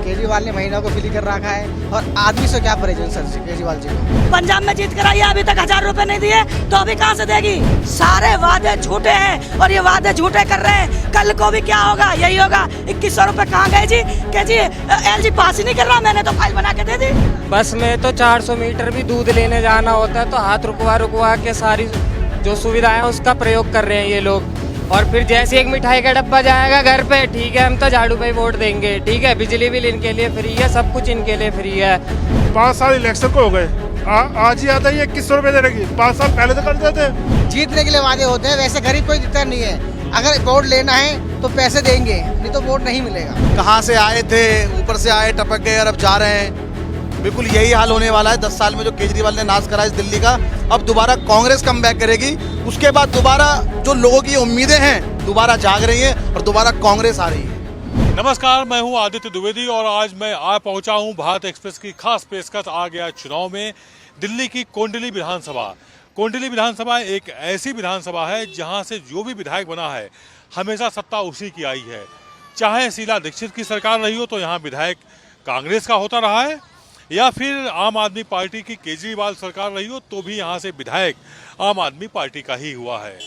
केजरीवाल ने महीनों को फ्री कर रखा है और आदमी से क्या परेशान सर जी केजरीवाल जी को। पंजाब में जीत कर आई है, अभी तक 1000 रुपए नहीं दिए तो अभी कहाँ से देगी। सारे वादे झूठे हैं और ये वादे झूठे कर रहे हैं। कल को भी क्या होगा, यही होगा। 2100 रुपए कहाँ गए जी? के जी एलजी पास ही नहीं कर रहा, मैंने तो फाइल बना के दे दी। बस में तो 400 मीटर भी दूध लेने जाना होता है तो हाथ रुकवा के सारी जो सुविधाएं उसका प्रयोग कर रहे हैं ये लोग। और फिर जैसे एक मिठाई का डब्बा जाएगा घर पे, ठीक है हम तो झाड़ू पे वोट देंगे, ठीक है बिजली बिल इनके लिए फ्री है, सब कुछ इनके लिए फ्री है। 5 साल इलेक्शन को हो गए, आज ही आता है 2100 रुपए देगी। 5 साल पहले तो कर देते। जीतने के लिए वादे होते हैं, वैसे गरीब कोई दिक्कत नहीं है। अगर वोट लेना है तो पैसे देंगे, नहीं तो वोट नहीं मिलेगा। कहाँ से आए थे, ऊपर से आए टपक गए और अब जा रहे हैं। बिल्कुल यही हाल होने वाला है। 10 साल में जो केजरीवाल ने नाश करा इस दिल्ली का, अब दोबारा कांग्रेस कम बैक करेगी। उसके बाद दोबारा जो लोगों की उम्मीदें हैं दोबारा जाग रही हैं और दोबारा कांग्रेस आ रही है। नमस्कार, मैं हूं आदित्य द्विवेदी और आज मैं आ पहुंचा हूं भारत एक्सप्रेस की खास पेशकश आ गया चुनाव में दिल्ली की कोंडली विधानसभा। कोंडली विधानसभा एक ऐसी विधानसभा है जहां से जो भी विधायक बना है हमेशा सत्ता उसी की आई है। चाहे शीला दीक्षित की सरकार रही हो तो यहाँ विधायक कांग्रेस का होता रहा है, या फिर आम आदमी पार्टी की केजरीवाल सरकार रही हो तो भी यहाँ से विधायक आम आदमी पार्टी का ही हुआ है।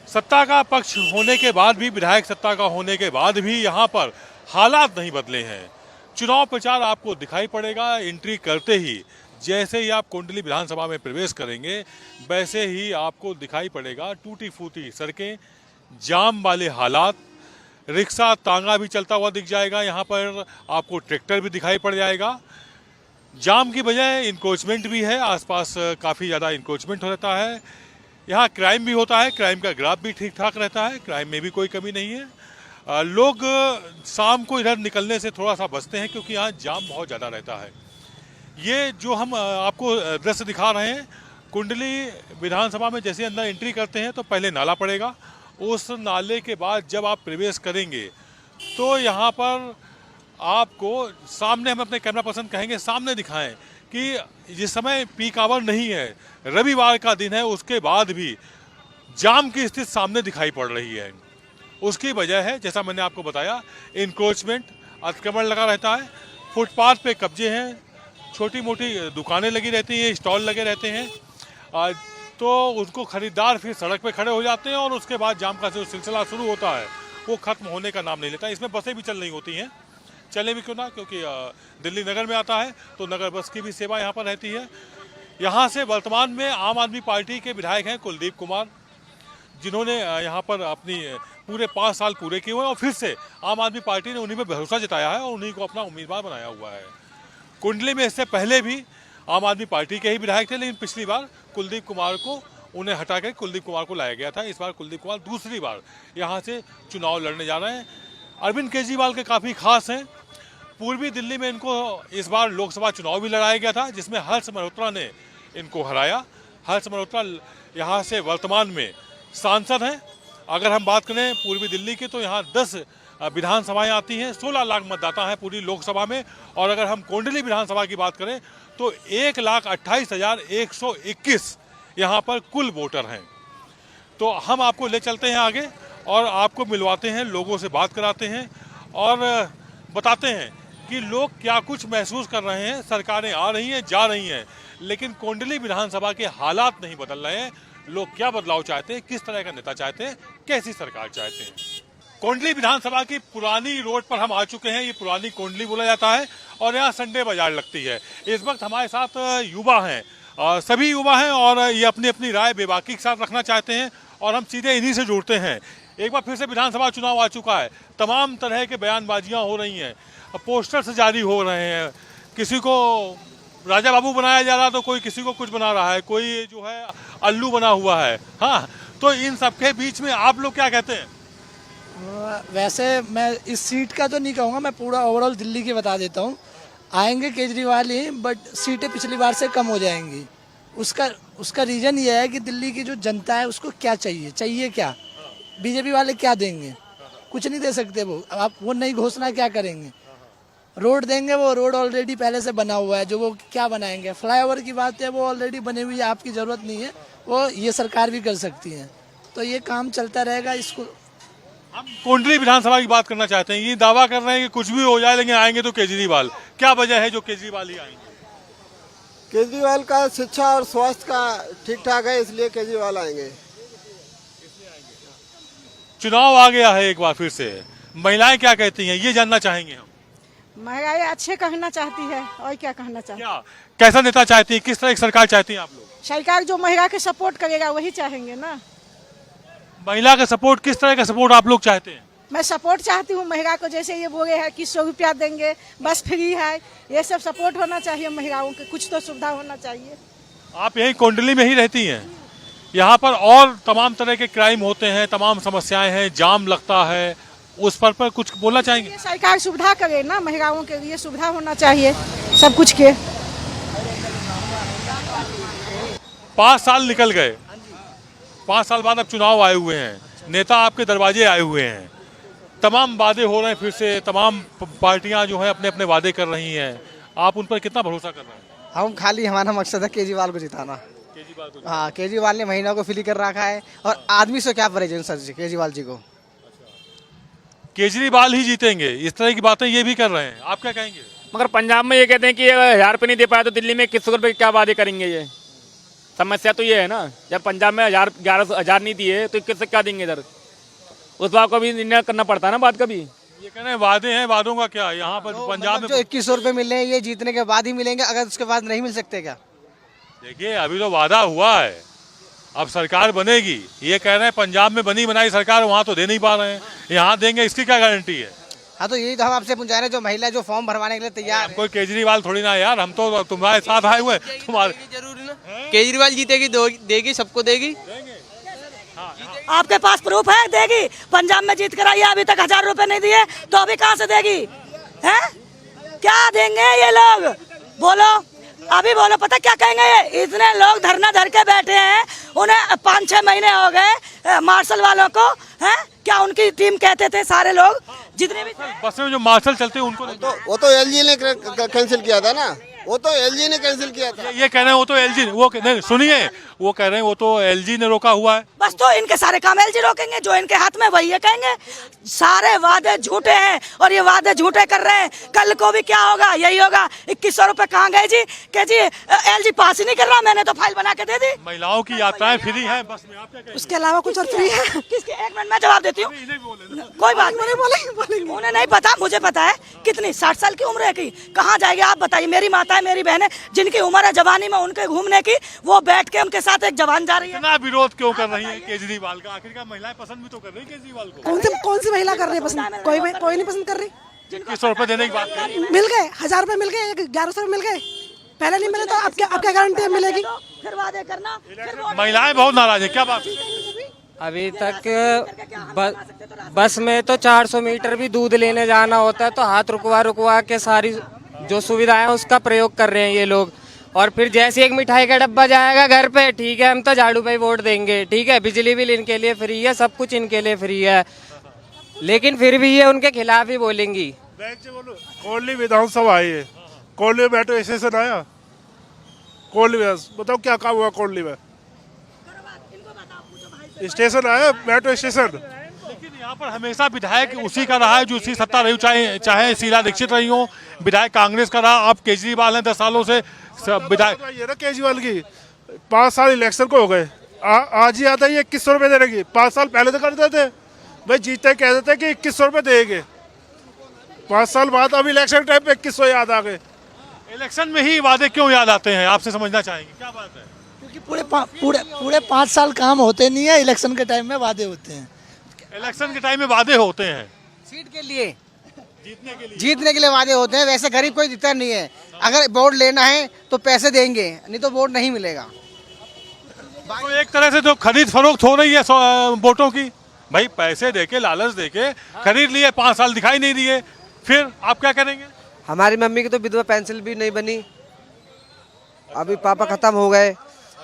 सत्ता का पक्ष होने के बाद भी, विधायक सत्ता का होने के बाद भी यहाँ पर हालात नहीं बदले हैं। चुनाव प्रचार आपको दिखाई पड़ेगा एंट्री करते ही। जैसे ही आप कोंडली विधानसभा में प्रवेश करेंगे वैसे ही आपको दिखाई पड़ेगा टूटी फूटी सड़कें, जाम वाले हालात, रिक्शा तांगा भी चलता हुआ दिख जाएगा। यहाँ पर आपको ट्रैक्टर भी दिखाई पड़ जाएगा। जाम की बजाय इंक्रोचमेंट भी है, आसपास काफ़ी ज़्यादा इंक्रोचमेंट होता है। यहाँ क्राइम भी होता है, क्राइम का ग्राफ भी ठीक ठाक रहता है, क्राइम में भी कोई कमी नहीं है। लोग शाम को इधर निकलने से थोड़ा सा बचते हैं क्योंकि यहाँ जाम बहुत ज़्यादा रहता है। ये जो हम आपको दृश्य दिखा रहे हैं, कुंडली विधानसभा में जैसे अंदर एंट्री करते हैं तो पहले नाला पड़ेगा। उस नाले के बाद जब आप प्रवेश करेंगे तो यहाँ पर आपको सामने, हम अपने कैमरा पर्सन कहेंगे सामने दिखाएं कि जिस समय पीक आवर नहीं है, रविवार का दिन है, उसके बाद भी जाम की स्थिति सामने दिखाई पड़ रही है। उसकी वजह है, जैसा मैंने आपको बताया, इंक्रोचमेंट, अतिक्रमण लगा रहता है, फुटपाथ पे कब्जे हैं, छोटी मोटी दुकानें लगी रहती हैं, स्टॉल लगे रहते हैं, तो उनको खरीदार फिर सड़क पे खड़े हो जाते हैं और उसके बाद जाम का जो सिलसिला शुरू होता है वो खत्म होने का नाम नहीं लेता। इसमें बसें भी चल रही होती हैं, चले भी क्यों ना, क्योंकि दिल्ली नगर में आता है तो नगर बस की भी सेवा यहाँ पर रहती है। यहाँ से वर्तमान में आम आदमी पार्टी के विधायक हैं कुलदीप कुमार, जिन्होंने यहाँ पर अपनी पूरे 5 साल पूरे किए हुए हैं और फिर से आम आदमी पार्टी ने उन्हीं पर भरोसा जताया है और उन्हीं को अपना उम्मीदवार बनाया हुआ है। कुंडली में इससे पहले भी आम आदमी पार्टी के ही विधायक थे, लेकिन पिछली बार कुलदीप कुमार को उन्हें हटा कर कुलदीप कुमार को लाया गया था। इस बार कुलदीप कुमार दूसरी बार यहाँ से चुनाव लड़ने जा रहे हैं। अरविंद केजरीवाल के काफ़ी खास हैं। पूर्वी दिल्ली में इनको इस बार लोकसभा चुनाव भी लड़ाया गया था जिसमें हर्ष मल्होत्रा ने इनको हराया। हर्ष मल्होत्रा यहाँ से वर्तमान में सांसद हैं। अगर हम बात करें पूर्वी दिल्ली की तो यहाँ 10 विधानसभाएं आती हैं, 16 लाख मतदाता हैं पूरी लोकसभा में। और अगर हम कोंडली विधानसभा की बात करें तो 1,28,121 यहाँ पर कुल वोटर हैं। तो हम आपको ले चलते हैं आगे और आपको मिलवाते हैं, लोगों से बात कराते हैं और बताते हैं कि लोग क्या कुछ महसूस कर रहे हैं। सरकारें आ रही हैं, जा रही हैं, लेकिन कोंडली विधानसभा के हालात नहीं बदल रहे हैं। लोग क्या बदलाव चाहते हैं, किस तरह का नेता चाहते हैं, कैसी सरकार चाहते हैं। कोंडली विधानसभा की पुरानी रोड पर हम आ चुके हैं। ये पुरानी कोंडली बोला जाता है और यहाँ संडे बाजार लगती है। इस वक्त हमारे साथ युवा हैं, सभी युवा हैं और ये अपनी अपनी राय बेबाकी के साथ रखना चाहते हैं और हम सीधे इन्हीं से जुड़ते हैं। एक बार फिर से विधानसभा चुनाव आ चुका है, तमाम तरह के बयानबाजियाँ हो रही हैं, पोस्टर्स जारी हो रहे हैं, किसी को राजा बाबू बनाया जा रहा है तो कोई किसी को कुछ बना रहा है, कोई जो है अल्लू बना हुआ है। हाँ, तो इन सबके बीच में आप लोग क्या कहते हैं? वैसे मैं इस सीट का तो नहीं कहूँगा, मैं पूरा ओवरऑल दिल्ली की बता देता हूँ। आएंगे केजरीवाल ही, बट सीटें पिछली बार से कम हो जाएंगी। उसका रीज़न ये है कि दिल्ली की जो जनता है उसको क्या चाहिए क्या? बीजेपी वाले क्या देंगे? कुछ नहीं दे सकते वो। आप वो नई घोषणा क्या करेंगे? रोड देंगे, वो रोड ऑलरेडी पहले से बना हुआ है, जो वो क्या बनाएंगे? फ्लाईओवर की बात है, वो ऑलरेडी बनी हुई है, आपकी ज़रूरत नहीं है, वो ये सरकार भी कर सकती है। तो ये काम चलता रहेगा। इसको हम कोंडली विधानसभा की बात करना चाहते हैं। ये दावा कर रहे हैं कि कुछ भी हो जाए लेकिन आएंगे तो केजरीवाल। क्या वजह है जो केजरीवाल ही आएंगे? केजरीवाल का शिक्षा और स्वास्थ्य का ठीक ठाक है, इसलिए केजरीवाल आएंगे। चुनाव आ गया है एक बार फिर से, महिलाएं क्या कहती हैं ये जानना चाहेंगे हम। महंगाई अच्छे कहना चाहती है और क्या कहना चाहती है। क्या कैसा नेता चाहती है, किस तरह की सरकार चाहती हैं आप लोग? सरकार जो महिला के सपोर्ट करेगा वही चाहेंगे ना। महिला का सपोर्ट, किस तरह का सपोर्ट आप लोग चाहते हैं? मैं सपोर्ट चाहती हूँ महिला को, जैसे ये बोले हैं कि 100 रुपया देंगे, बस फ्री है, ये सब सपोर्ट होना चाहिए महिलाओं के, कुछ तो सुविधा होना चाहिए। आप यही कोंडली में ही रहती हैं? यहाँ पर और तमाम तरह के क्राइम होते हैं, तमाम समस्याएं हैं, जाम लगता है, उस पर कुछ बोलना चाहेंगे? ये सरकार सुविधा करे ना, महिलाओं के लिए सुविधा होना चाहिए सब कुछ के। 5 साल निकल गए, 5 साल बाद अब चुनाव आए हुए हैं, नेता आपके दरवाजे आए हुए हैं, तमाम वादे हो रहे हैं, फिर से तमाम पार्टियां जो हैं अपने अपने वादे कर रही हैं, आप उन पर कितना भरोसा कर रहे हैं? हम खाली, हमारा मकसद है केजरीवाल को जिताना। केजरीवाल को? हाँ, केजरीवाल ने महीनों को फ्री कर रखा है और आदमी से क्या परहेज सर जी केजरीवाल जी को। केजरीवाल ही जीतेंगे, इस तरह की बातें ये भी कर रहे हैं, आप क्या कहेंगे? मगर पंजाब में ये कहते हैं कि अगर 1000 रुपये नहीं दे पाया तो दिल्ली में 2100 रुपये क्या वादे करेंगे? ये समस्या तो ये है ना, जब पंजाब में 11,000 नहीं दिए तो 21 से क्या देंगे इधर? उस बात को भी निर्णय करना पड़ता है ना बात कभी। ये कह रहे हैं वादे हैं, वादों का क्या यहाँ पर पंजाब में जो 2100 रुपये मिले हैं ये जीतने के बाद ही मिलेंगे, अगर उसके बाद नहीं मिल सकते क्या? देखिए अभी तो वादा हुआ है, अब सरकार बनेगी, ये कह रहे हैं पंजाब में बनी बनाई सरकार, वहाँ तो दे नहीं पा रहे हैं, यहाँ देंगे, इसकी क्या गारंटी है? हाँ, तो यही तो हम आपसे पूछा रहे हैं, जो महिला जो फॉर्म भरवाने के लिए तैयार है। कोई केजरीवाल थोड़ी ना यार, हम तो तुम्हारे साथ आए हुए हैं, तुम्हारे जरूरी ना, केजरीवाल जीतेगी, देगी, सबको देगी। आपके पास प्रूफ है? देगी। पंजाब में जीत कर आई है, अभी तक 1000 रुपए नहीं दिए तो अभी कहाँ से देगी? हैं? क्या देंगे ये लोग? बोलो, अभी बोलो, पता क्या कहेंगे? ये इतने लोग धरना धर के बैठे हैं, उन्हें 5-6 महीने हो गए मार्शल वालों को, हैं? क्या उनकी टीम कहते थे सारे लोग जितने भी थे? बस में जो मार्शल चलते हैं उनको वो तो एलजी ने कैंसिल किया था ना, वो तो एलजी ने कैंसिल किया था। ये कह रहे हैं वो तो एलजी, वो नहीं सुनिए, वो कह रहे हैं वो तो एलजी ने रोका हुआ है। बस तो इनके सारे काम एलजी रोकेंगे, जो इनके हाथ में वही है कहेंगे। सारे वादे झूठे हैं और ये वादे झूठे कर रहे हैं। कल को भी क्या होगा? यही होगा। 2100 रुपए कहाँ गए जी? कह जी एलजी पास ही नहीं कर रहा, मैंने तो फाइल बना के दे दी। महिलाओं की यात्राएं फ्री हैं बस में, आप क्या कहेंगे? उसके अलावा कुछ और फ्री है? किसके? 1 मिनट में जवाब देती हूँ, कोई बात नहीं। उन्हें नहीं पता, मुझे पता है। कितनी 60 साल की उम्र है की? कहाँ जाएगी आप बताइए? मेरी माता है, मेरी बहन है, जिनकी उम्र है जवानी में उनके घूमने की, वो बैठ के उनके साथ एक जवान जा रही है। इतना विरोध क्यों कर रही है केजरीवाल का? आखिरकार महिलाएं पसंद भी तो कर रही है केजरीवाल को। कौन सी महिला कर रही है पसंद? कोई नहीं पसंद कर रही। 2100 रुपए देने की बात कर रही है। मिल गए 1000 रुपए, मिल गए 1100 मिल गए, पहले नहीं मिले तो अब क्या गारंटी मिलेगी? फिर वादे करना, महिलाएं बहुत नाराज है, क्या बात? अभी तक बस में तो 400 मीटर भी दूध लेने जाना होता है तो हाथ रुकवा के सारी जो सुविधाएं उसका प्रयोग कर रहे हैं ये लोग। और फिर जैसे एक मिठाई का डब्बा जाएगा घर पे, ठीक है हम तो झाड़ू पे वोट देंगे, ठीक है बिजली बिल इनके लिए फ्री है, सब कुछ इनके लिए फ्री है, लेकिन फिर भी ये उनके खिलाफ ही बोलेंगी। कोंडली विधानसभा आई है, कोंडली मेट्रो स्टेशन आया, कोंडली बताओ क्या काम हुआ कोंडली में? स्टेशन आया, मेट्रो स्टेशन। लेकिन यहाँ पर हमेशा विधायक उसी का रहा है जो उसी सत्ता रही, चाहे शीला दीक्षित रही हो, विधायक कांग्रेस का रहा, अब केजरीवाल है 10 सालों से विधायक। ये ना केजरीवाल की 5 साल इलेक्शन को हो गए, आज ही आता है 2100 रुपये देने की। 5 साल पहले तो करते थे भाई, जीतते कह देते कि 2100 रुपये देंगे, 5 साल बाद अब इलेक्शन टाइम पे 2100 याद आ गए। इलेक्शन में ही वादे क्यों याद आते हैं आपसे समझना चाहेंगे, क्या बात है? क्योंकि पूरे 5 साल काम होते नहीं है, इलेक्शन के टाइम में वादे होते हैं। इलेक्शन के टाइम में वादे होते हैं, सीट के लिए, जीतने के लिए वादे होते हैं। वैसे गरीब कोई दिक्कत नहीं है, अगर वोट लेना है तो पैसे देंगे, नहीं तो वोट नहीं मिलेगा। तो एक तरह से जो खरीद फरोख्त हो रही है वोटों की, भाई पैसे देके लालच देके खरीद लिए, 5 साल दिखाई नहीं दिए, फिर आप क्या करेंगे? हमारी मम्मी की तो विधवा पेंशन भी नहीं बनी, अभी पापा खत्म हो गए,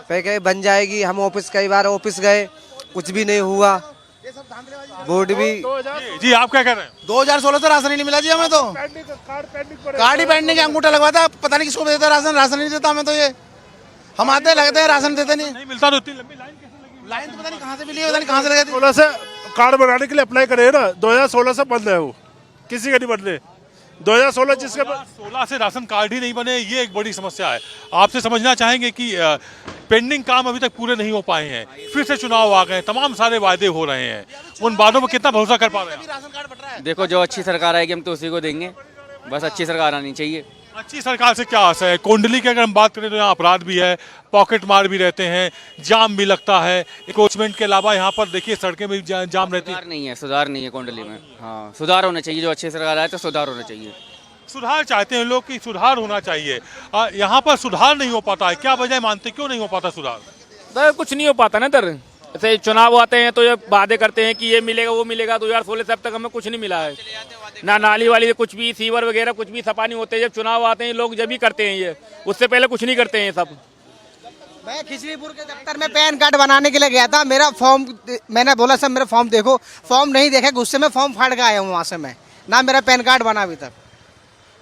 फिर कहे बन जाएगी। हम ऑफिस कई बार ऑफिस गए, कुछ भी नहीं हुआ, बोर्ड भी। जी आप क्या कह रहे हैं? 2016 से राशन ही नहीं मिला जी हमें तो, कार्ड ही पेंडिंग के अंगूठा लगवाता, पता नहीं किसको देता राशन नहीं देता हमें तो। ये हम आते लगते हैं राशन देते नहीं मिलता तो इतनी लंबी लाइन कैसे लगी? लाइन तो पता नहीं कहाँ से मिली है, पता नहीं कहाँ से लगी थी। 16 से कार्ड बनाने के लिए अप्लाई करे ना, 2016 से बंद है वो, किसी के नहीं बन रहे। 2016 जिसके 2016 से राशन कार्ड ही नहीं बने, ये एक बड़ी समस्या है। आपसे समझना चाहेंगे कि पेंडिंग काम अभी तक पूरे नहीं हो पाए हैं, फिर से चुनाव आ गए, तमाम सारे वायदे हो रहे हैं, उन वादों पर कितना भरोसा कर पा रहे हैं? देखो जो अच्छी सरकार आएगी हम तो उसी को देंगे, बस अच्छी सरकार आनी चाहिए। अच्छी सरकार से क्या आशा है? कोंडली की अगर हम बात करें तो यहाँ अपराध भी है, पॉकेट मार भी रहते हैं, जाम भी लगता है, इंक्रोचमेंट के अलावा यहाँ पर देखिए सड़कें भी जाम रहती है। सुधार नहीं है कोंडली में। हाँ, सुधार होना चाहिए, जो अच्छी सरकार आए तो सुधार होना चाहिए। सुधार चाहते हैं लोग कि सुधार होना चाहिए, यहाँ पर सुधार नहीं हो पाता है, क्या वजह मानते, क्यों नहीं हो पाता सुधार? तो कुछ नहीं हो पाता ना इधर, ऐसे चुनाव आते हैं तो ये वादे करते हैं कि ये मिलेगा वो मिलेगा, 2016 से अब तक हमें कुछ नहीं मिला है, ना नाली वाली कुछ भी, सीवर वगैरह कुछ भी सफा नहीं होते हैं। जब चुनाव आते हैं लोग जब भी करते हैं ये, उससे पहले कुछ नहीं करते हैं सब। मैं खिचड़ीपुर के दफ्तर में पैन कार्ड बनाने के लिए गया था, मेरा फॉर्म, मैंने बोला सर मेरा फॉर्म देखो, फॉर्म नहीं देखे, गुस्से में फॉर्म फाड़ के आया हूँ वहाँ से मैं, ना मेरा पैन कार्ड बना अभी तक।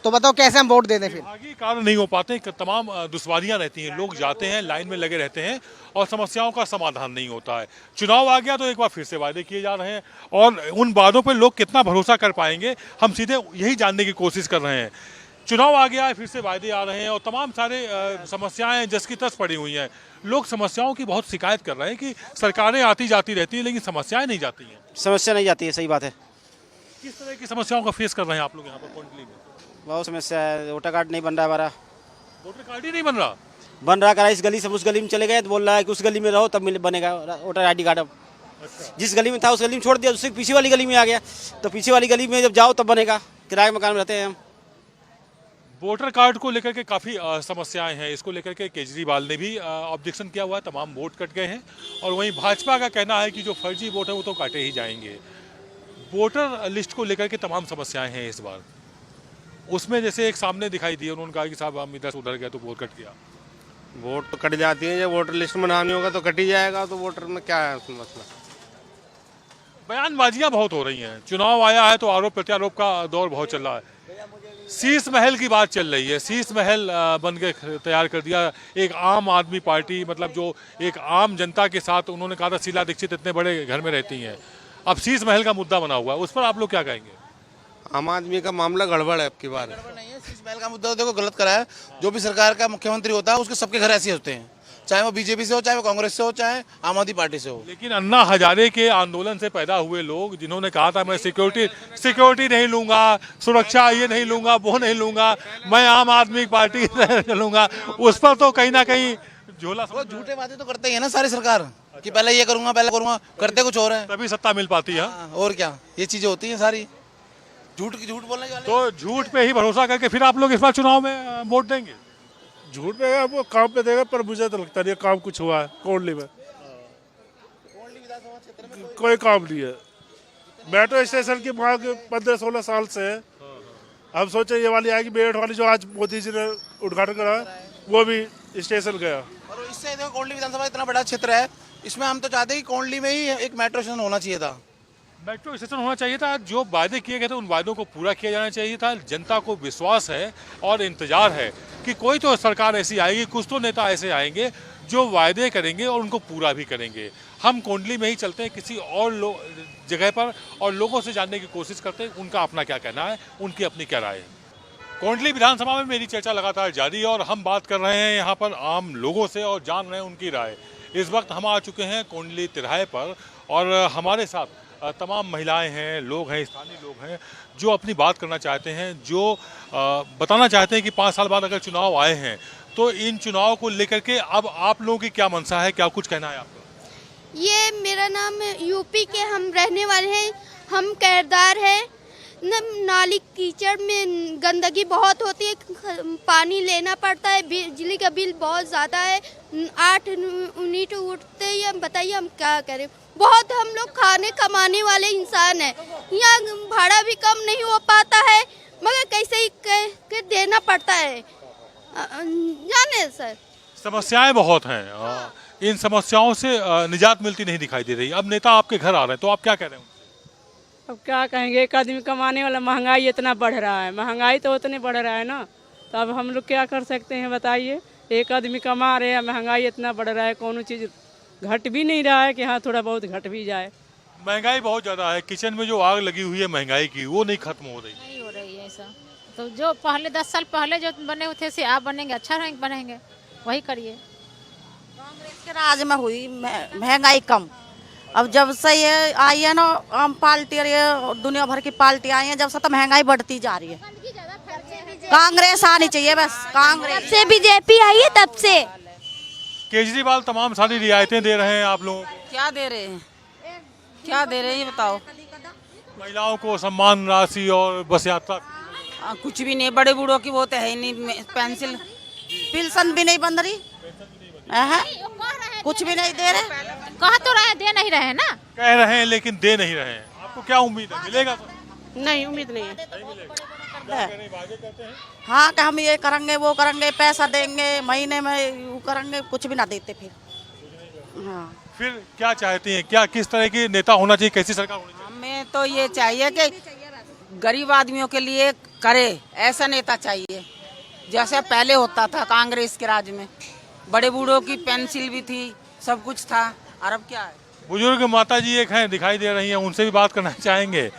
तो बताओ कैसे हम वोट दे दें? फिर विभागीय कार्य नहीं हो पाते, तमाम दुश्वारियां रहती हैं, लोग जाते हैं लाइन में लगे रहते हैं और समस्याओं का समाधान नहीं होता है। चुनाव आ गया तो एक बार फिर से वादे किए जा रहे हैं और उन वादों पर लोग कितना भरोसा कर पाएंगे, हम सीधे यही जानने की कोशिश कर रहे हैं। चुनाव आ गया है, फिर से वादे आ रहे हैं और तमाम सारे समस्याएं जस की तस पड़ी हुई हैं। लोग समस्याओं की बहुत शिकायत कर रहे हैं कि सरकारें आती जाती रहती हैं लेकिन समस्याएं नहीं जाती हैं। समस्या नहीं जाती है, सही बात है। किस तरह की समस्याओं का फेस कर रहे हैं आप लोग यहाँ पर कोंडली में? बहुत समस्या है, वोटर कार्ड नहीं बन रहा हमारा। वोटर कार्ड ही नहीं बन रहा? बन रहा करा, इस गली से उस गली में चले गए तो बोल रहा है कि उस गली में रहो तब बनेगा वोटर ID कार्ड। अब जिस गली में था उस गली में छोड़ दिया, उससे पीछे वाली गली में आ गया, तो पीछे वाली गली में जब जाओ तब बनेगा। किराए मकान में रहते हैं हम। वोटर कार्ड को लेकर के काफ़ी समस्याएं हैं, इसको लेकर के केजरीवाल ने भी ऑब्जेक्शन किया हुआ है, तमाम वोट कट गए हैं और वहीं भाजपा का कहना है कि जो फर्जी वोट है वो तो काटे ही जाएंगे। वोटर लिस्ट को लेकर के तमाम समस्याएं हैं इस बार। उसमें जैसे एक सामने दिखाई दी, उन्होंने कहा कि साहब हम इधर से उधर गए तो वोट कट गया। वोट तो कट जाती है, जब वोटर लिस्ट में नाम नहीं होगा तो कट ही जाएगा, तो वोटर में क्या है उसमें मसला? बयानबाजियां बहुत हो रही हैं, चुनाव आया है तो आरोप प्रत्यारोप का दौर बहुत चल रहा है। शीश महल की बात चल रही है, शीश महल बन के तैयार कर दिया एक आम आदमी पार्टी, मतलब जो एक आम जनता के साथ उन्होंने कहा था शीला दीक्षित इतने बड़े घर में रहती हैं, अब शीश महल का मुद्दा बना हुआ है, उस पर आप लोग क्या कहेंगे? आम आदमी का मामला गड़बड़ है अब की बार। गड़बड़ नहीं है, शीश महल का मुद्दा देखो गलत करा है। जो भी सरकार का मुख्यमंत्री होता है उसके सबके घर ऐसे होते हैं, चाहे वो बीजेपी से हो, चाहे वो कांग्रेस से हो, चाहे आम आदमी पार्टी से हो। लेकिन अन्ना हजारे के आंदोलन से पैदा हुए लोग जिन्होंने कहा था मैं सिक्योरिटी नहीं लूंगा, सुरक्षा ये नहीं लूंगा, वो नहीं लूंगा, मैं आम आदमी पार्टी से चलूंगा, उस पर तो कहीं ना कहीं झोला। वो झूठे वादे तो करते ही है ना सारी सरकार कि पहले ये करूंगा पहले करूंगा, करते कुछ और है, तभी सत्ता मिल पाती है। और क्या, ये चीजें होती हैं सारी, झूठ बोलने वाले। तो झूठ पे ही भरोसा करके फिर आप लोग इस बार चुनाव में वोट देंगे? झूठ में वो काम पे देगा, पर मुझे तो लगता नहीं काम कुछ हुआ है कोंडली में। कोई काम नहीं है। मेट्रो स्टेशन की मांग 15-16 साल से है। हम सोचे ये वाली आएगी, मेरठ वाली जो आज मोदी जी ने उद्घाटन करा वो भी स्टेशन गया। और इससे देखो कोंडली विधानसभा इतना बड़ा क्षेत्र है, इसमें हम तो चाहते हैं कि कोंडली में ही एक मेट्रो स्टेशन होना चाहिए था। मेट्रो स्टेशन होना चाहिए था, जो वादे किए गए थे उन वादों को पूरा किया जाना चाहिए था। जनता को विश्वास है और इंतजार है कि कोई तो सरकार ऐसी आएगी, कुछ तो नेता ऐसे आएंगे जो वायदे करेंगे और उनको पूरा भी करेंगे। हम कोंडली में ही चलते हैं किसी और जगह पर और लोगों से जानने की कोशिश करते हैं उनका अपना क्या कहना है, उनकी अपनी क्या राय है। कोंडली विधानसभा में मेरी चर्चा लगातार जारी है और हम बात कर रहे हैं यहाँ पर आम लोगों से और जान रहे हैं उनकी राय। इस वक्त हम आ चुके हैं कोंडली तिराहे पर और हमारे साथ तमाम महिलाएं हैं, लोग हैं, स्थानीय लोग हैं जो अपनी बात करना चाहते हैं, जो बताना चाहते हैं कि 5 साल बाद अगर चुनाव आए हैं तो इन चुनाव को लेकर के अब आप लोगों की क्या मंशा है, क्या कुछ कहना है आपका? ये मेरा नाम यूपी के हम रहने वाले हैं, हम किरदार हैं। नाली कीचड़ में गंदगी बहुत होती है, पानी लेना पड़ता है, बिजली का बिल बहुत ज़्यादा है, 8 यूनिट उठते ही। हम बताइए हम क्या करें, बहुत हम लोग खाने कमाने वाले इंसान हैं, यहाँ भाड़ा भी कम नहीं हो पाता है मगर कैसे ही देना पड़ता है, जाने सर। समस्याएं बहुत हैं, इन समस्याओं से निजात मिलती नहीं दिखाई दे रही। अब नेता आपके घर आ रहे हैं तो आप क्या कह रहे हैं? अब क्या कहेंगे, एक आदमी कमाने वाला, महंगाई इतना बढ़ रहा है, महंगाई तो उतने बढ़ रहा है ना, तो अब हम लोग क्या कर सकते हैं बताइए। एक आदमी कमा रहे हैं, महंगाई इतना बढ़ रहा है, कोनो चीज़ घट भी नहीं रहा है कि हाँ थोड़ा बहुत घट भी जाए। महंगाई बहुत ज्यादा है, किचन में जो आग लगी हुई है महंगाई की वो नहीं खत्म हो रही। नहीं हो रही है ऐसा। तो जो पहले 10 साल पहले जो बने थे से आप बनेंगे अच्छा बनेंगे, वही करिए। कांग्रेस के राज में हुई महंगाई कम। अब जब से ये आई है ना आम पार्टी और ये दुनिया भर की पार्टी आई है, जब से तो महंगाई बढ़ती जा रही है। कांग्रेस आनी चाहिए बस, कांग्रेस से बीजेपी आई है तब से। केजरीवाल तमाम सारी रियायतें दे रहे हैं आप लोगों को। क्या दे रहे हैं, क्या दे रहे हैं ये बताओ। महिलाओं को सम्मान राशि और बस यात्रा कुछ भी नहीं, बड़े बूढ़ों की वो तो है ही नहीं, पेंशन भी नहीं बन रही, कुछ भी नहीं दे रहे। कहा तो रहे दे नहीं रहे ना, कह रहे हैं लेकिन दे नहीं रहे हैं। आपको क्या उम्मीद है, मिलेगा तो? नहीं उम्मीद नहीं है। वादे करते हैं हाँ कि हम ये करेंगे वो करेंगे, पैसा देंगे महीने में, वो करेंगे, कुछ भी ना देते फिर। हाँ फिर क्या चाहती हैं, क्या किस तरह की नेता होना चाहिए, कैसी सरकार होनी चाहिए? हमें तो ये चाहिए कि गरीब आदमियों के लिए करे, ऐसा नेता चाहिए जैसे पहले होता था कांग्रेस के राज में। बड़े बूढ़ों की पेंशन भी थी, सब कुछ था, और अब क्या है। बुजुर्ग माता जी एक हैं दिखाई दे रही हैं, उनसे भी बात करना चाहेंगे।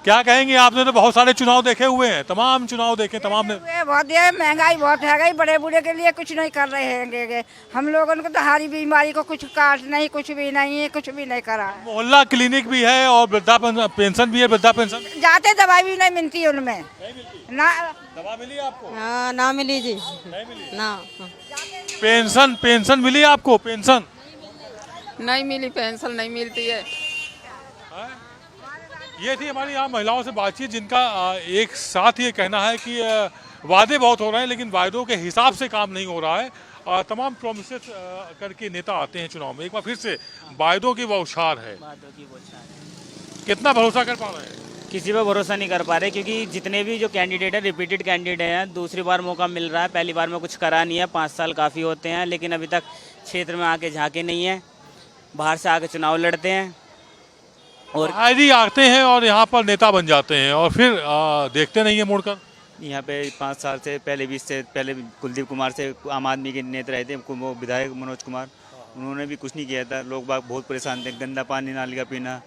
क्या कहेंगे, आपने तो बहुत सारे चुनाव देखे हुए हैं, तमाम चुनाव देखे, तमाम ने बहुत ये महंगाई बहुत है गई, बड़े बूढ़े के लिए कुछ नहीं कर रहे हैं। हम लोगों को तो हारी बीमारी को कुछ काट नहीं, कुछ भी नहीं, कुछ भी नहीं करा। मोहल्ला क्लिनिक भी है और वृद्धा पेंशन भी है, वृद्धा पेंशन जाते दवाई भी नहीं मिलती उनमें ना। दवा मिली आपको? हाँ ना मिली जी, नहीं मिली ना। पेंशन मिली आपको? पेंशन नहीं मिली, पेंशन नहीं मिलती है। ये थी हमारी यहाँ महिलाओं से बातचीत, जिनका एक साथ ये कहना है कि वादे बहुत हो रहे हैं लेकिन वादों के हिसाब से काम नहीं हो रहा है। तमाम प्रोमिसेस करके नेता आते हैं चुनाव में, एक बार फिर से वादों की बौछार है। कितना भरोसा कर पा रहे हैं? किसी पे भरोसा नहीं कर पा रहे, क्योंकि जितने भी जो कैंडिडेट है रिपीटेड कैंडिडेट हैं, दूसरी बार मौका मिल रहा है, पहली बार में कुछ करा नहीं है। 5 साल काफ़ी होते हैं लेकिन अभी तक क्षेत्र में आके झांके नहीं है, बाहर से आके चुनाव लड़ते हैं और बाहरी आते हैं और यहाँ पर नेता बन जाते हैं और फिर देखते नहीं है मुड़कर। यहाँ पे 5 साल से पहले 20 से पहले कुलदीप कुमार से आम आदमी के नेता रहे थे, वो विधायक मनोज कुमार, उन्होंने भी कुछ नहीं किया था। लोग बाग बहुत परेशान थे, गंदा पानी नाली का पीना,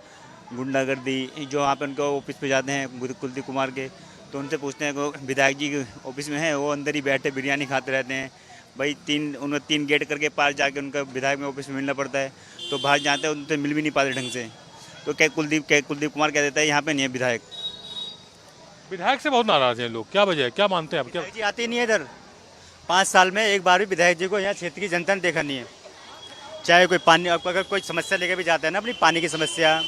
गुंडागर्दी। जो वहाँ पे उनके ऑफिस पे जाते हैं कुलदीप कुमार के, तो उनसे पूछते हैं कि विधायक जी के ऑफिस में है, वो अंदर ही बैठे बिरयानी खाते रहते हैं। भाई 3 गेट करके पार जाके उनका विधायक में ऑफिस में मिलना पड़ता है, तो बाहर जाते हैं उनसे मिल भी नहीं पाते ढंग से। तो कुलदीप कुमार कह देता है यहाँ पे नहीं है विधायक। विधायक से बहुत नाराज हैं लोग, क्या वजह है, क्या मानते हैं आप? क्या जी आते नहीं है इधर, 5 साल में एक बार भी विधायक जी को यहाँ क्षेत्र की जनता ने देखा नहीं है। चाहे कोई पानी, अगर कोई समस्या लेके भी जाता है ना, अपनी पानी की समस्या,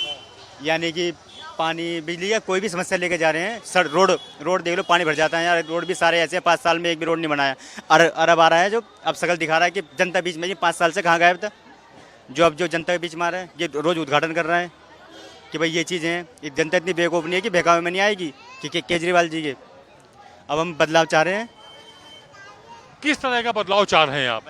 यानी कि पानी बिजली या कोई भी समस्या लेके जा रहे हैं, सर रोड देख लो, पानी भर जाता है यार। रोड भी सारे ऐसे हैं, 5 साल में एक भी रोड नहीं बनाया। अरब आ रहा है जो अब शकल दिखा रहा है कि जनता बीच में, जी 5 साल से कहाँ गायब था, जो अब जो जनता के बीच में आ रहा है, ये रोज़ उद्घाटन कर रहा है कि भाई ये चीज़ें हैं। ये जनता इतनी बेवकूफ़ नहीं है कि बहकावे में नहीं आएगी कि केजरीवाल जी के। अब हम बदलाव चाह रहे हैं। किस तरह का बदलाव चाह रहे हैं आप?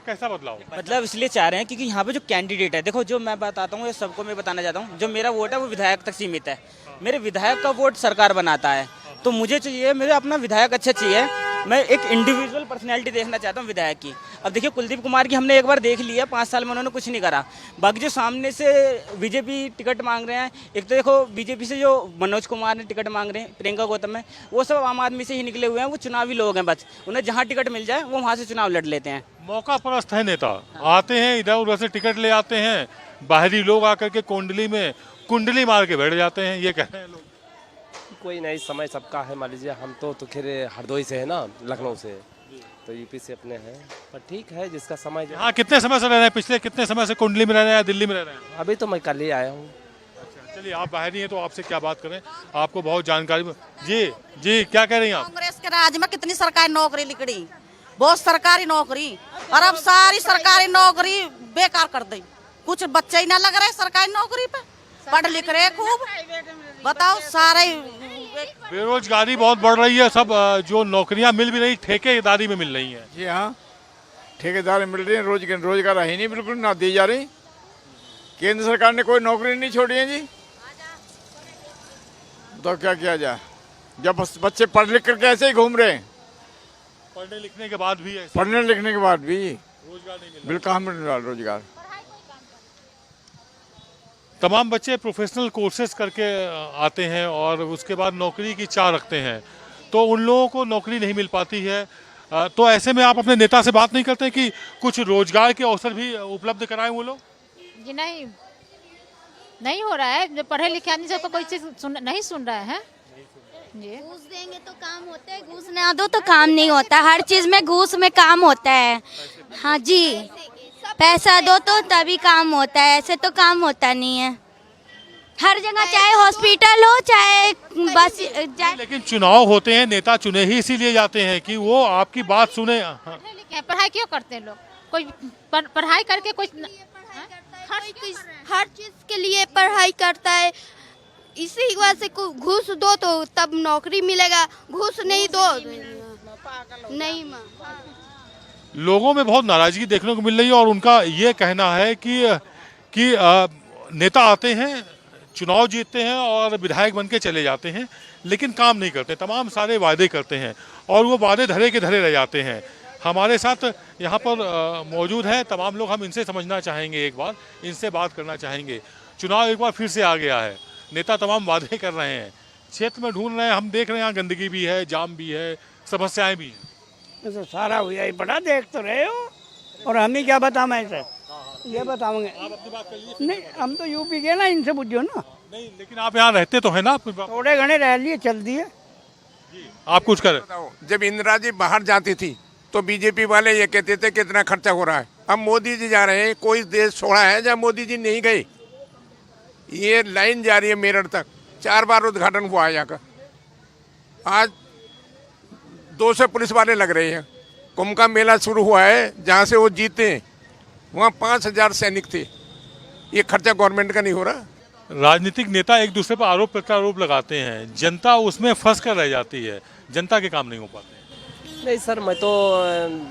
कैसा बदलाव? मतलब इसलिए चाह रहे हैं क्योंकि यहाँ पे जो कैंडिडेट है, देखो जो मैं बताता हूँ, ये सबको मैं बताना चाहता हूँ, जो मेरा वोट है वो विधायक तक सीमित है। मेरे विधायक का वोट सरकार बनाता है, तो मुझे चाहिए, मुझे अपना विधायक अच्छा चाहिए। मैं एक इंडिविजुअल पर्सनैलिटी देखना चाहता हूँ विधायक की। अब देखिए कुलदीप कुमार की हमने एक बार देख लिया, 5 साल में उन्होंने कुछ नहीं करा। बाकी जो सामने से बीजेपी टिकट मांग रहे हैं, एक तो देखो बीजेपी से जो मनोज कुमार ने टिकट मांग रहे हैं, प्रियंका गौतम है, वो सब आम आदमी से ही निकले हुए हैं, वो चुनावी लोग हैं। बस उन्हें जहाँ टिकट मिल जाए वो वहाँ से चुनाव लड़ लेते हैं। मौका परस्त है नेता, आते हैं इधर उधर से टिकट ले आते हैं, बाहरी लोग आकर के कुंडली मार के बैठ जाते हैं, ये कह रहे हैं लोग। कोई नहीं, समय सबका है। मान लीजिए हम तो खैर हरदोई से है ना, लखनऊ से, तो यूपी से अपने हैं, पर ठीक है जिसका समय। हाँ, कितने समय से रह रहे हैं? पिछले कितने समय से कुंडली में रह रहे हैं, दिल्ली में रह रहे हैं? अभी तो मैं कल ही आया हूँ। अच्छा, चलिए आप बाहर ही हैं तो आपसे क्या बात करें, आपको बहुत जानकारी। जी क्या कह रही हैं आप? कांग्रेस के राज में कितनी सरकारी नौकरी निकली, बहुत सरकारी नौकरी, और अब सारी सरकारी नौकरी बेकार कर दी। कुछ बच्चे ही ना लग रहे सरकारी नौकरी पे, पढ़ लिख रहे खूब, बताओ सारे। बेरोजगारी बहुत बढ़ रही है, सब जो नौकरियां मिल भी रही, ठेकेदारी में मिल रही हैं। जी हाँ, ठेकेदारी मिल रही है, रोजगार है नहीं, बिल्कुल ना दी जा रही। केंद्र सरकार ने कोई नौकरी नहीं छोड़ी है जी, तो क्या किया जाए जब बच्चे पढ़ लिख करके ऐसे ही घूम रहे हैं। पढ़ने लिखने के बाद भी पढ़ने लिखने के बाद भी रोजगार नहीं मिल रहा। बिल्कुल मिल रहा रोजगार। तमाम बच्चे प्रोफेशनल कोर्सेज करके आते हैं और उसके बाद नौकरी की चाह रखते हैं, तो उन लोगों को नौकरी नहीं मिल पाती है। तो ऐसे में आप अपने नेता से बात नहीं करते कि कुछ रोजगार के अवसर भी उपलब्ध कराएं वो लोग? जी नहीं हो रहा है। जो पढ़े लिखे आदमी सबको कोई चीज नहीं सुन रहा है जी। घूस देंगे तो काम होता है, घूस ना दो तो काम नहीं होता। हर चीज में घूस में काम होता है। हाँ जी, पैसा दो तो तभी काम होता है, ऐसे तो काम होता नहीं है। हर जगह चाहे हॉस्पिटल हो चाहे बस लेकिन चुनाव होते हैं, नेता चुने ही इसीलिए जाते हैं कि वो आपकी बात सुने। पढ़ाई क्यों करते हैं लोग? कोई पढ़ाई करके कुछ हर चीज के लिए पढ़ाई करता है। इसी वजह से घूस दो तो तब नौकरी मिलेगा, घूस नहीं दो नहीं। लोगों में बहुत नाराजगी देखने को मिल रही है और उनका ये कहना है कि नेता आते हैं, चुनाव जीतते हैं और विधायक बन के चले जाते हैं, लेकिन काम नहीं करते। तमाम सारे वादे करते हैं और वो वादे धरे के धरे रह जाते हैं। हमारे साथ यहाँ पर मौजूद है तमाम लोग, हम इनसे समझना चाहेंगे, एक बार इनसे बात करना चाहेंगे। चुनाव एक बार फिर से आ गया है, नेता तमाम वादे कर रहे हैं, क्षेत्र में ढूंढ रहे हैं। हम देख रहे हैं यहाँ गंदगी भी है, जाम भी है, समस्याएं भी हैं। तो सारा हुआ ही बड़ा देख तो रहे हो, और हम ही क्या बताएं ऐसे? ये बताओगे? आप अपनी बात करिए। नहीं, हम तो यूपी के ना, इनसे पूछो ना। नहीं, लेकिन आप यहाँ रहते तो है ना? थोड़े घने रह लिए, चल दिए। आप कुछ करें। जब इंदिरा जी बाहर जाती थी तो बीजेपी वाले ये कहते थे कितना खर्चा हो रहा है। अब मोदी जी जा रहे हैं, कोई देश छोड़ा है जब मोदी जी नहीं गए? ये लाइन जा रही है मेरठ तक, 4 बार उद्घाटन हुआ है यहाँ का। आज 200 पुलिस वाले लग रहे हैं। कुंभ का मेला शुरू हुआ है, जहाँ से वो जीते हैं वहाँ 5000 सैनिक थे। ये खर्चा गवर्नमेंट का नहीं हो रहा। राजनीतिक नेता एक दूसरे पर आरोप प्रत्यारोप लगाते हैं, जनता उसमें फंस कर रह जाती है, जनता के काम नहीं हो पाते। नहीं सर, मैं तो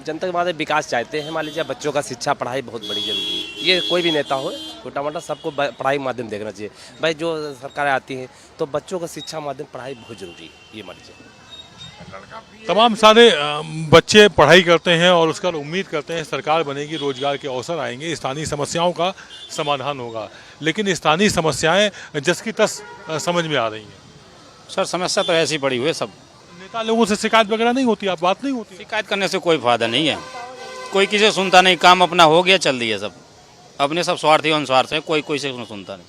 जनता के बाद विकास चाहते हैं। मान लीजिए बच्चों का शिक्षा पढ़ाई बहुत बड़ी जरूरी है। ये कोई भी नेता हो, छोटा मोटा, सबको पढ़ाई के माध्यम देखना चाहिए। भाई जो सरकारें आती हैं तो बच्चों का शिक्षा माध्यम पढ़ाई बहुत जरूरी है, ये मान लीजिए। तमाम सारे बच्चे पढ़ाई करते हैं और उसका उम्मीद करते हैं सरकार बनेगी, रोजगार के अवसर आएंगे, स्थानीय समस्याओं का समाधान होगा। लेकिन स्थानीय समस्याएं जस की तस समझ में आ रही हैं। सर समस्या तो ऐसी पड़ी हुई है सब। नेता लोगों से शिकायत वगैरह नहीं होती? आप बात नहीं होती? शिकायत करने से कोई फायदा नहीं है, कोई किसी से सुनता नहीं। काम अपना हो गया, चल दिया सब अपने, सब स्वार्थी अनुसार से, कोई से सुनता नहीं।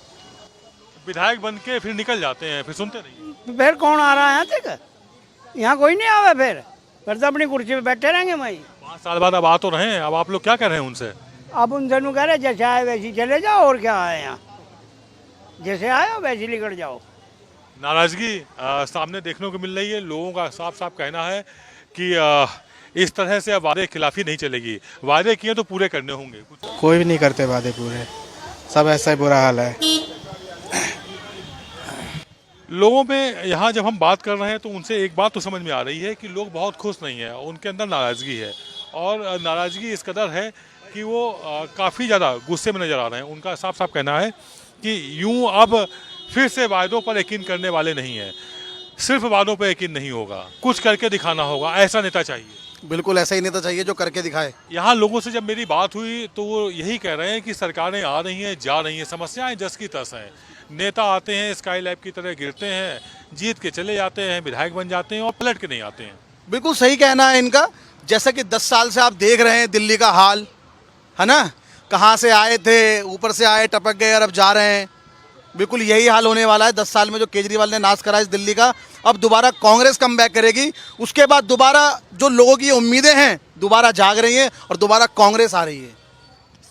विधायक बन के फिर निकल जाते हैं, फिर सुनते नहीं। फिर कौन आ रहा है यहाँ तक? यहाँ कोई नहीं आवे। फिर तो अपनी कुर्सी पे बैठे रहेंगे। वहीं 5 साल बाद अब आ तो रहे हैं, अब आप लोग क्या कर रहे हैं उनसे? अब उनसे नु कह रहे जैसे आए वैसे चले जाओ, और क्या आए यहाँ, जैसे आए वैसे निकल जाओ। नाराजगी सामने देखने को मिल रही है। लोगों का साफ साफ कहना है कि इस तरह से अब वादे खिलाफी नहीं चलेगी। वादे किए तो पूरे करने होंगे। कोई भी नहीं करते वादे पूरे, सब ऐसा ही बुरा हाल है। लोगों में यहाँ जब हम बात कर रहे हैं तो उनसे एक बात तो समझ में आ रही है कि लोग बहुत खुश नहीं हैं, उनके अंदर नाराज़गी है। और नाराज़गी इस कदर है कि वो काफ़ी ज़्यादा गुस्से में नज़र आ रहे हैं। उनका साफ साफ कहना है कि यूँ अब फिर से वादों पर यकीन करने वाले नहीं हैं। सिर्फ वादों पर यकीन नहीं होगा, कुछ करके दिखाना होगा। ऐसा नेता चाहिए। बिल्कुल ऐसा ही नेता चाहिए जो करके दिखाए। यहाँ लोगों से जब मेरी बात हुई तो वो यही कह रहे हैं कि सरकारें आ रही हैं, जा रही हैं, समस्याएं जस की तस हैं। नेता आते हैं, स्काई लैब की तरह गिरते हैं, जीत के चले जाते हैं, विधायक बन जाते हैं और पलट के नहीं आते हैं। बिल्कुल सही कहना है इनका। जैसा कि 10 साल से आप देख रहे हैं दिल्ली का हाल, है ना? कहाँ से आए थे, ऊपर से आए, टपक गए और अब जा रहे हैं। बिल्कुल यही हाल होने वाला है। 10 साल में जो केजरीवाल ने नाश करा इस दिल्ली का, अब दोबारा कांग्रेस कमबैक करेगी। उसके बाद दोबारा जो लोगों की उम्मीदें हैं दोबारा जाग रही हैं और दोबारा कांग्रेस आ रही है।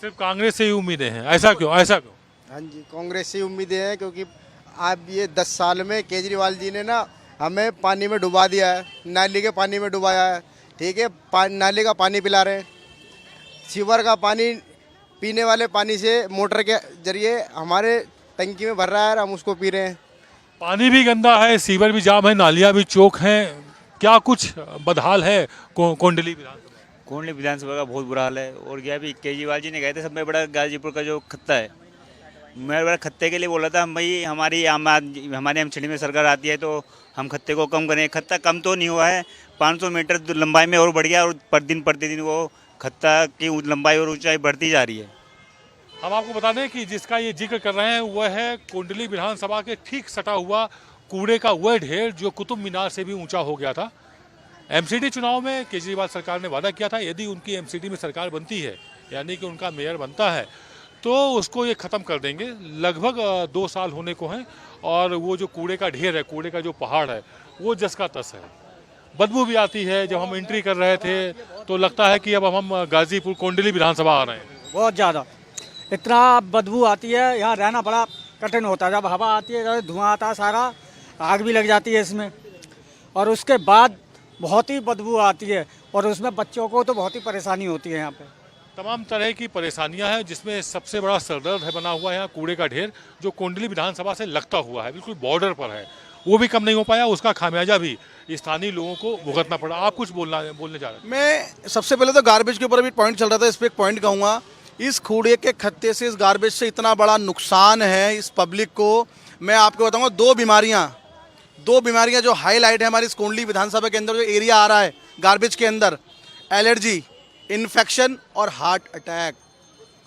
सिर्फ कांग्रेस से ही उम्मीदें हैं? ऐसा क्यों? ऐसा क्यों? हाँ जी, कांग्रेस से उम्मीदें हैं क्योंकि अब ये 10 साल में केजरीवाल जी ने ना हमें पानी में डुबा दिया है, नाली के पानी में डुबाया है। ठीक है, नाली का पानी पिला रहे हैं, सीवर का पानी पीने वाले पानी से मोटर के जरिए हमारे टंकी में भर रहा है, हम उसको पी रहे हैं। पानी भी गंदा है, सीवर भी जाम है, नालियाँ भी चौक हैं। क्या कुछ बदहाल है कोंडली विधानसभा? कोंडली विधानसभा का बहुत बुरा हाल है। और क्या भी केजरीवाल जी ने कहे थे सब में बड़ा गाजीपुर का जो खत्ता है, मैं बड़ा खत्ते के लिए बोला था। हम भाई हमारी हमारे एमसीडी में सरकार आती है तो हम खत्ते को कम करें। खत्ता कम तो नहीं हुआ है, 500 मीटर लंबाई में और बढ़ गया और प्रतिदिन वो खत्ता की लंबाई और ऊंचाई बढ़ती जा रही है। हम आपको बता दें कि जिसका ये जिक्र कर रहे हैं वह है कुंडली विधानसभा के ठीक सटा हुआ कूड़े का वह ढेर जो कुतुब मीनार से भी ऊंचा हो गया था। एमसीडी चुनाव में केजरीवाल सरकार ने वादा किया था यदि उनकी एमसीडी में सरकार बनती है, यानी कि उनका मेयर बनता है, तो उसको ये ख़त्म कर देंगे। लगभग 2 साल होने को हैं और वो जो कूड़े का ढेर है, कूड़े का जो पहाड़ है, वो जस का तस है। बदबू भी आती है। जब हम एंट्री कर रहे थे तो लगता है कि अब हम गाजीपुर कुंडली विधानसभा आ रहे हैं। बहुत ज़्यादा इतना बदबू आती है, यहाँ रहना बड़ा कठिन होता है। जब हवा आती है, धुआं आता है, सारा आग भी लग जाती है इसमें, और उसके बाद बहुत ही बदबू आती है, और उसमें बच्चों को तो बहुत ही परेशानी होती है। यहाँ पे तमाम तरह की परेशानियां हैं, जिसमें सबसे बड़ा सरदर्द है बना हुआ है यहाँ कूड़े का ढेर जो कुंडली विधानसभा से लगता हुआ है, बिल्कुल बॉर्डर पर है। वो भी कम नहीं हो पाया, उसका खामियाजा भी स्थानीय लोगों को भुगतना पड़ा। आप कुछ बोलने जा रहे हैं? मैं सबसे पहले तो गार्बेज के ऊपर भी पॉइंट चल रहा था, इस पर एक पॉइंट कहूँगा। इस कूड़े के खत्ते से, इस गार्बेज से इतना बड़ा नुकसान है इस पब्लिक को। मैं आपको बताऊंगा दो बीमारियां जो हाईलाइट है हमारी इस कुंडली विधानसभा के अंदर, जो एरिया आ रहा है गार्बेज के अंदर, एलर्जी, इन्फेक्शन और हार्ट अटैक,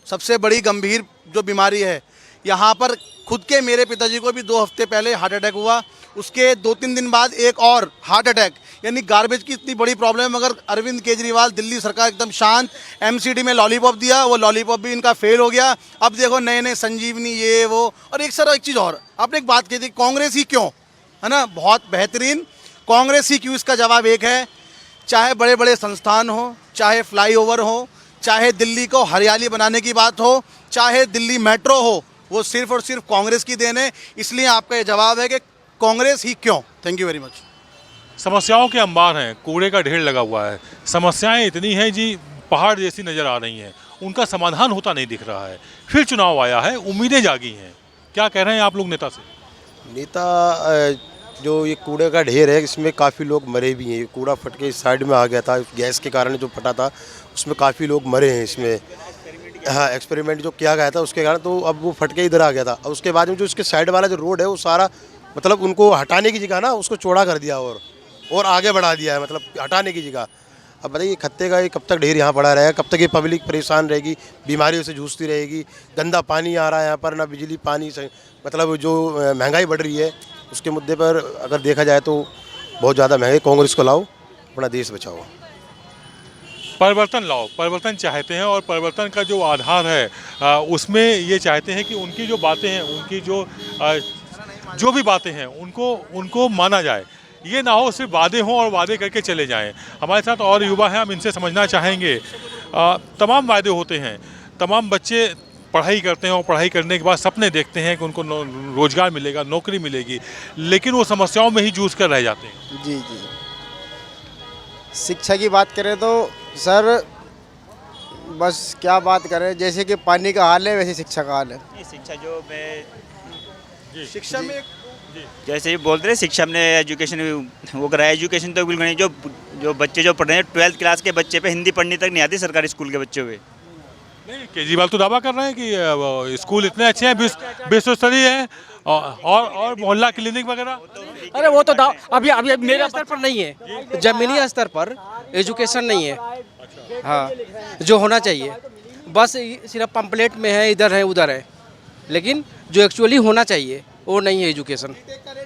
सबसे बड़ी गंभीर जो बीमारी है। यहाँ पर खुद के मेरे पिताजी को भी 2 हफ्ते पहले हार्ट अटैक हुआ, उसके 2-3 दिन बाद एक और हार्ट अटैक। यानी गार्बेज की इतनी बड़ी प्रॉब्लम, मगर अरविंद केजरीवाल, दिल्ली सरकार एकदम शांत। एमसीडी में लॉलीपॉप दिया, वो लॉलीपॉप भी इनका फेल हो गया। अब देखो नए संजीवनी, ये वो। और एक चीज़ और, आपने एक बात कही थी, कांग्रेस ही क्यों, है ना, बहुत बेहतरीन। कांग्रेस ही क्यों, इसका जवाब एक है, चाहे बड़े बड़े संस्थान हो, चाहे फ्लाईओवर हो, चाहे दिल्ली को हरियाली बनाने की बात हो, चाहे दिल्ली मेट्रो हो, वो सिर्फ और सिर्फ कांग्रेस की देन है। इसलिए आपका ये जवाब है कि कांग्रेस ही क्यों। Thank you very much. समस्याओं के अंबार हैं, कूड़े का ढेर लगा हुआ है, समस्याएं इतनी हैं जी, पहाड़ जैसी नज़र आ रही हैं, उनका समाधान होता नहीं दिख रहा है। फिर चुनाव आया है, उम्मीदें जागी हैं। क्या कह रहे हैं आप लोग नेता से? नेता जो ये कूड़े का ढेर है, इसमें काफ़ी लोग मरे भी हैं। ये कूड़ा फट के इस साइड में आ गया था, गैस के कारण जो फटा था उसमें काफ़ी लोग मरे हैं इसमें। हाँ, एक्सपेरिमेंट जो किया गया था उसके कारण, तो अब वो फट के इधर आ गया था। और उसके बाद में जो इसके साइड वाला जो रोड है वो सारा, मतलब उनको हटाने की जगह ना उसको चौड़ा कर दिया और आगे बढ़ा दिया है, मतलब हटाने की जगह। अब बताइए खत्ते का ये कब तक ढेर यहाँ पड़ा रहेगा, कब तक ये पब्लिक परेशान रहेगी, बीमारियों से जूझती रहेगी। गंदा पानी आ रहा है यहाँ पर, ना बिजली पानी से, मतलब जो महंगाई बढ़ रही है उसके मुद्दे पर अगर देखा जाए तो बहुत ज़्यादा महंगाई। कांग्रेस को लाओ, अपना देश बचाओ। परिवर्तन लाओ, परिवर्तन चाहते हैं, और परिवर्तन का जो आधार है उसमें ये चाहते हैं कि उनकी जो बातें हैं, उनकी जो भी बातें हैं उनको माना जाए। ये ना हो सिर्फ वादे हों और वादे करके चले जाएं। हमारे साथ और युवा हैं, हम इनसे समझना चाहेंगे। तमाम वादे होते हैं, तमाम बच्चे पढ़ाई करते हैं और पढ़ाई करने के बाद सपने देखते हैं कि उनको रोजगार मिलेगा, नौकरी मिलेगी, लेकिन वो समस्याओं में ही जूझ कर रह जाते हैं। जी। शिक्षा की बात करें तो सर बस क्या बात करें, जैसे कि पानी का हाल है वैसे शिक्षा का हाल है। शिक्षा जो मैं शिक्षा में जैसे ही बोलते रहे, शिक्षा में एजुकेशन वो कराया, एजुकेशन तो बिल्कुल नहीं। जो बच्चे जो पढ़ रहे हैं 12th क्लास के बच्चे पे हिंदी पढ़ने तक नहीं आती सरकारी स्कूल के बच्चों पे। नहीं, केजरीवाल तो दावा कर रहे हैं कि स्कूल इतने अच्छे हैं, विश्वस्तरीय हैं, और मोहल्ला क्लिनिक वगैरह। अरे वो तो अभी मेरे स्तर पर नहीं है, जमीनी स्तर पर एजुकेशन नहीं है। हाँ, जो होना चाहिए बस सिर्फ पंपलेट में है, इधर है उधर है, लेकिन जो एक्चुअली होना चाहिए वो नहीं है एजुकेशन।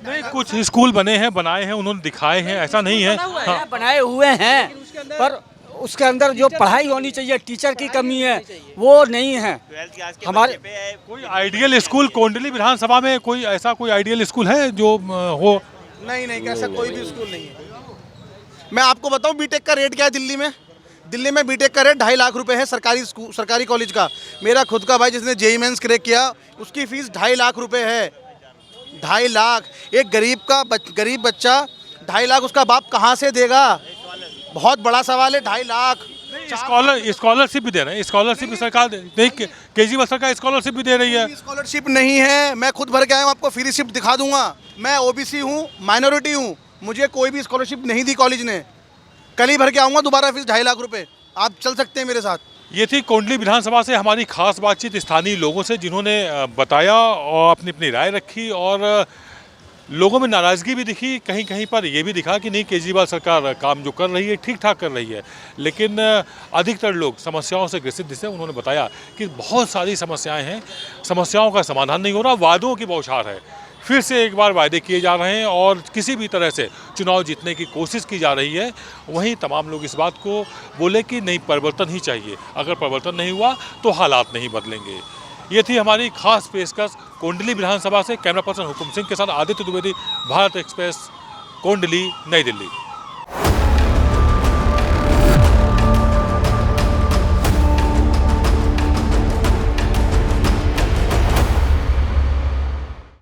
नहीं, कुछ स्कूल बनाए हैं, उन्होंने दिखाए हैं, ऐसा नहीं है। हाँ। बनाए हुए हैं, पर उसके अंदर जो पढ़ाई होनी चाहिए, टीचर की कमी है, वो नहीं है। हमारे कोई आइडियल स्कूल कुंडली विधानसभा में कोई आइडियल स्कूल है जो हो? नहीं, ऐसा कोई भी स्कूल नहीं है। मैं आपको बताऊं बीटेक का रेट क्या है दिल्ली में। दिल्ली में बीटेक का रेट 2.5 लाख रुपए है सरकारी कॉलेज का। मेरा खुद का भाई जिसने जेईई मेंस क्रैक किया, उसकी फीस 2.5 लाख रुपए है। 2.5 लाख। एक गरीब बच्चा 2.5 लाख उसका बाप कहाँ से देगा? बहुत बड़ा सवाल है। 2.5 लाख। स्कॉलरशिप भी दे रहे हैं, स्कॉलरशिप भी सरकार नहीं, केजरीवाल सरकार स्कॉलरशिप भी दे रही है। स्कॉलरशिप नहीं है, मैं खुद भर के आया हूँ, आपको फ्री शिप दिखा दूंगा। मैं ओबीसी हूँ, माइनॉरिटी हूँ, मुझे कोई भी स्कॉलरशिप नहीं दी कॉलेज ने। कल ही भर के आऊँगा दोबारा फीस 2.5 लाख रुपए। आप चल सकते हैं मेरे साथ। ये थी कुंडली विधानसभा से हमारी खास बातचीत स्थानीय लोगों से, जिन्होंने बताया और अपनी राय रखी और लोगों में नाराज़गी भी दिखी, कहीं कहीं पर यह भी दिखा कि नहीं, केजरीवाल सरकार काम जो कर रही है ठीक ठाक कर रही है। लेकिन अधिकतर लोग समस्याओं से ग्रसित दिखे। उन्होंने बताया कि बहुत सारी समस्याएं हैं, समस्याओं का समाधान नहीं हो रहा, वादों की बौछार है। फिर से एक बार वायदे किए जा रहे हैं और किसी भी तरह से चुनाव जीतने की कोशिश की जा रही है। वहीं तमाम लोग इस बात को बोले कि नहीं, परिवर्तन ही चाहिए, अगर परिवर्तन नहीं हुआ तो हालात नहीं बदलेंगे। ये थी हमारी खास पेशकश कोंडली विधानसभा से। कैमरा पर्सन हुकुम सिंह के साथ आदित्य द्विवेदी, भारत एक्सप्रेस, कोंडली, नई दिल्ली।